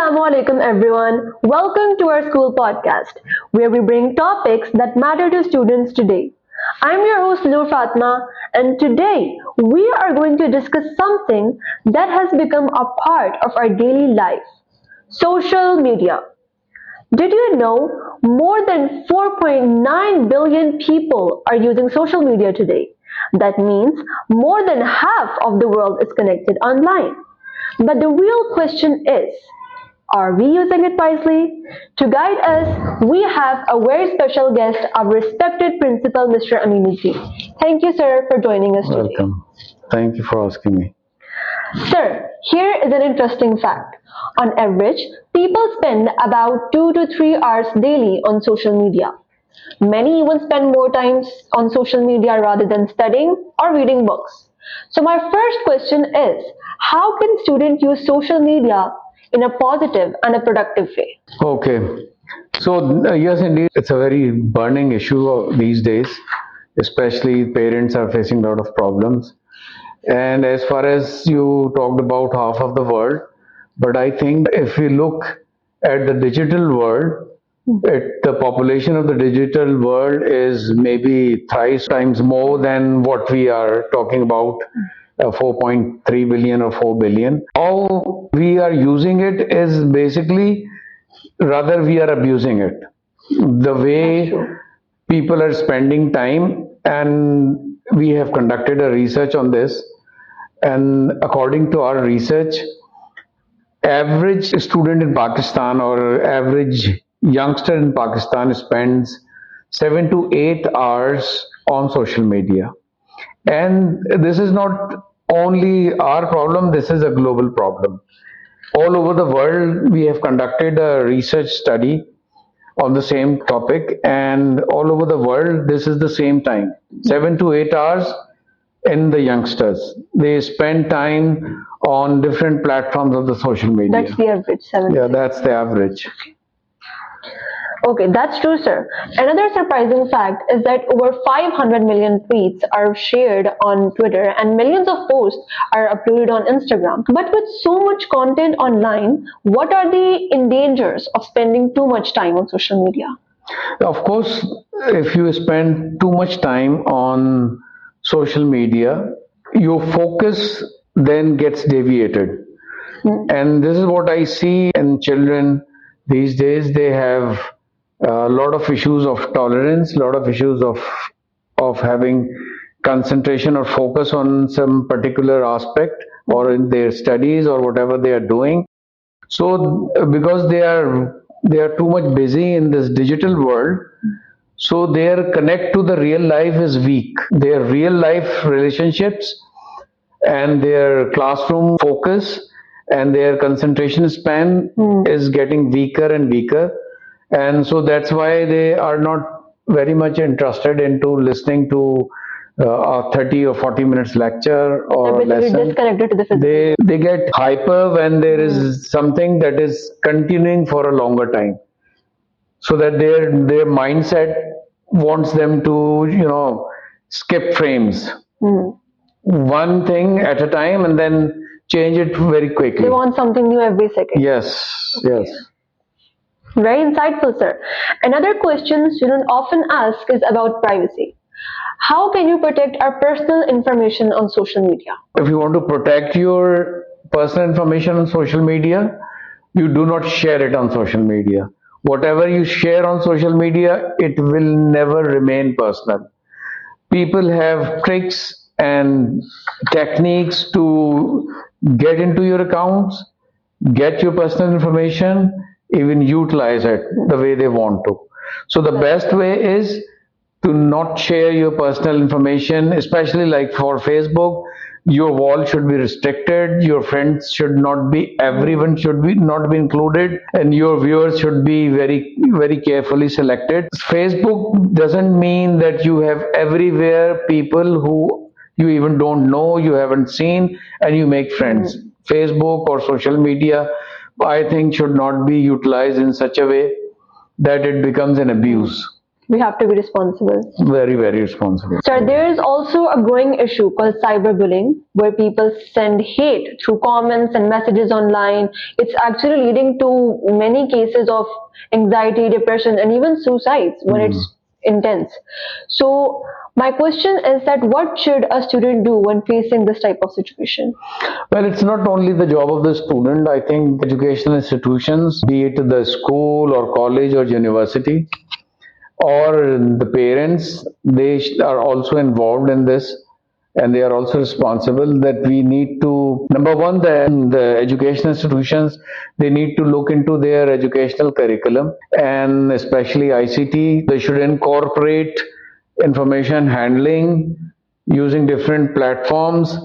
Assalamu alaikum everyone. Welcome to our school podcast where we bring topics that matter to students today. I'm your host Noor Fatma and today we are going to discuss something that has become a part of our daily life. Social media. Did you know more than 4.9 billion people are using social media today? That means more than half of the world is connected online. But the real question is, are we using it wisely? To guide us, we have a very special guest, our respected principal, Mr. Aminuddin. Thank you, sir, for joining us today. Welcome. Thank you for asking me. Sir, here is an interesting fact. On average, people spend about 2 to 3 hours daily on social media. Many even spend more time on social media rather than studying or reading books. So my first question is, how can students use social media in a positive and a productive way? Okay. So, yes, indeed, it's a very burning issue these days, especially parents are facing a lot of problems. And as far as you talked about half of the world, but I think if we look at the digital world, the population of the digital world is maybe thrice times more than what we are talking about, 4.3 billion or 4 billion. How we are using it is basically, rather, we are abusing it. The way people are spending time, and we have conducted a research on this, and according to our research, average student in Pakistan or average youngster in Pakistan spends 7 to 8 hours on social media. And this is not only our problem, this is a global problem. All over the world, we have conducted a research study on the same topic, and all over the world, this is the same time, 7 to 8 hours in the youngsters. They spend time on different platforms of the social media. That's the average, 7. Yeah, that's the average. Okay, that's true, sir. Another surprising fact is that over 500 million tweets are shared on Twitter and millions of posts are uploaded on Instagram. But with so much content online, what are the dangers of spending too much time on social media? Of course, if you spend too much time on social media, your focus then gets deviated. And this is what I see in children these days. They have a lot of issues of tolerance, a lot of issues of having concentration or focus on some particular aspect or in their studies or whatever they are doing. So because they are too much busy in this digital world, so their connect to the real life is weak. Their real life relationships and their classroom focus and their concentration span is getting weaker and weaker, and so that's why they are not very much interested into listening to a 30 or 40 minutes lecture They're or basically lesson. disconnected to the physical. They get hyper when there is something that is continuing for a longer time, so that their mindset wants them to skip frames, one thing at a time, and then change it very They quickly. want something new every second. Yes, yes. Very insightful, sir. Another question students often ask is about privacy. How can you protect our personal information on social media? If you want to protect your personal information on social media, you do not share it on social media. Whatever you share on social media, it will never remain personal. People have tricks and techniques to get into your accounts, get your personal information, even utilize it the way they want to. So the best way is to not share your personal information, especially like for Facebook. Your wall should be restricted, your friends should not be, everyone should be not be included, and your viewers should be very very carefully selected. Facebook doesn't mean that you have everywhere people who you even don't know, you haven't seen, and you make friends. Facebook or social media, I think, should not be utilized in such a way that it becomes an abuse. We have to be responsible. Very, very responsible. So there is also a growing issue called cyberbullying, where people send hate through comments and messages online. It's actually leading to many cases of anxiety, depression, and even suicides when it's intense. So my question is that what should a student do when facing this type of situation? Well, it's not only the job of the student. I think educational institutions, be it the school or college or university, or the parents, they are also involved in this, and they are also responsible. That we need to, number one, the education institutions, they need to look into their educational curriculum, and especially ICT. They should incorporate information handling using different platforms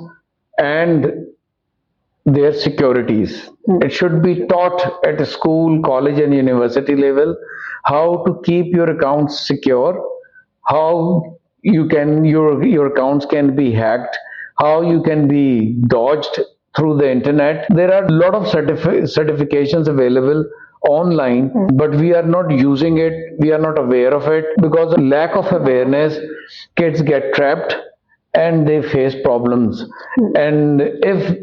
and their securities. It should be taught at a school, college, and university level how to keep your accounts secure, how your accounts can be hacked, how you can be dodged through the internet. There are a lot of certifications available online, but we are not using it, we are not aware of it. Because of lack of awareness, kids get trapped and they face problems. And if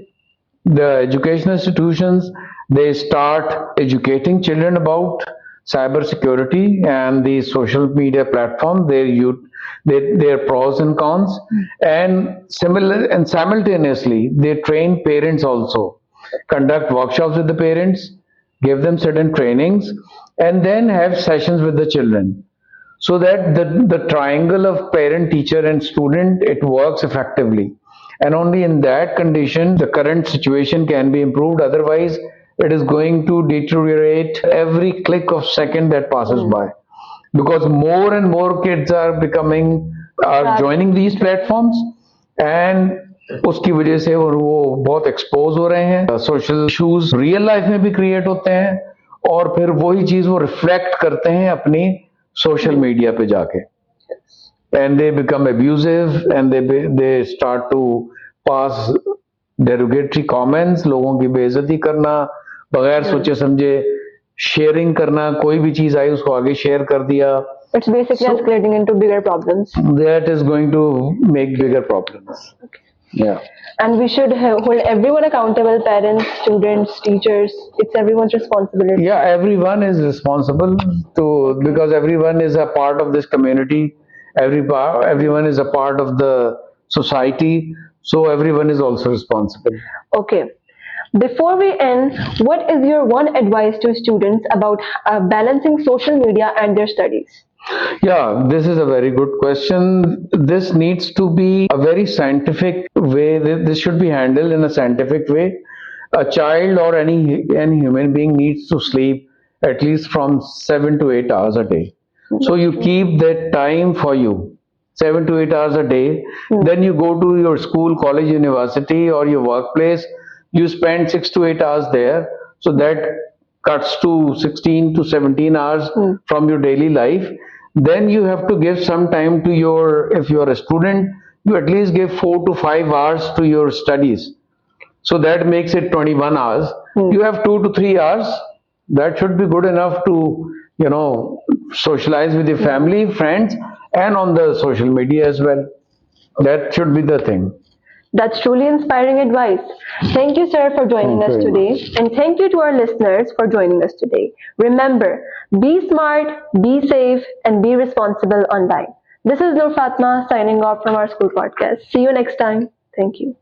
the education institutions, they start educating children about cyber security and the social media platform, their pros and cons, and similar and simultaneously they train parents also, conduct workshops with the parents, give them certain trainings, and then have sessions with the children, so that the triangle of parent, teacher, and student, it works effectively. And only in that condition the current situation can be improved. Otherwise it is going to deteriorate every click of second that passes by, because more and more kids are joining these platforms, and उसकी वजह से वो बहुत expose हो रहे हैं, social issues real life में भी क्रिएट होते हैं, और फिर वही चीज वो रिफ्लेक्ट करते हैं अपनी सोशल मीडिया पे जाके, and they become abusive, and they start to pass derogatory comments, लोगों की बेइज्जती करना, बगैर सोचे समझे शेयरिंग करना, कोई भी चीज आई उसको आगे शेयर कर दिया. It's basically escalating into bigger problems. That is going to make bigger problems. Okay. Yeah. And we should hold everyone accountable, parents, students, teachers. It's everyone's responsibility. Yeah, everyone is responsible because everyone is a part of this community. Everyone is a part of the society, so everyone is also responsible. Okay. Before we end, what is your one advice to students about balancing social media and their studies? Yeah, this is a very good question. This needs to be a very scientific way. This should be handled in a scientific way. A child or any human being needs to sleep at least from 7 to 8 hours a day. So you keep that time for you, 7 to 8 hours a day. Then you go to your school, college, university, or your workplace. You spend 6 to 8 hours there. So that cuts to 16 to 17 hours from your daily life. Then you have to give some time to if you are a student, you at least give 4 to 5 hours to your studies. So that makes it 21 hours. You have 2 to 3 hours. That should be good enough to, socialize with your family, friends, and on the social media as well. That should be the thing. That's truly inspiring advice. Thank you, sir, for joining us today. And thank you to our listeners for joining us today. Remember, be smart, be safe, and be responsible online. This is Nur Fatma signing off from our school podcast. See you next time. Thank you.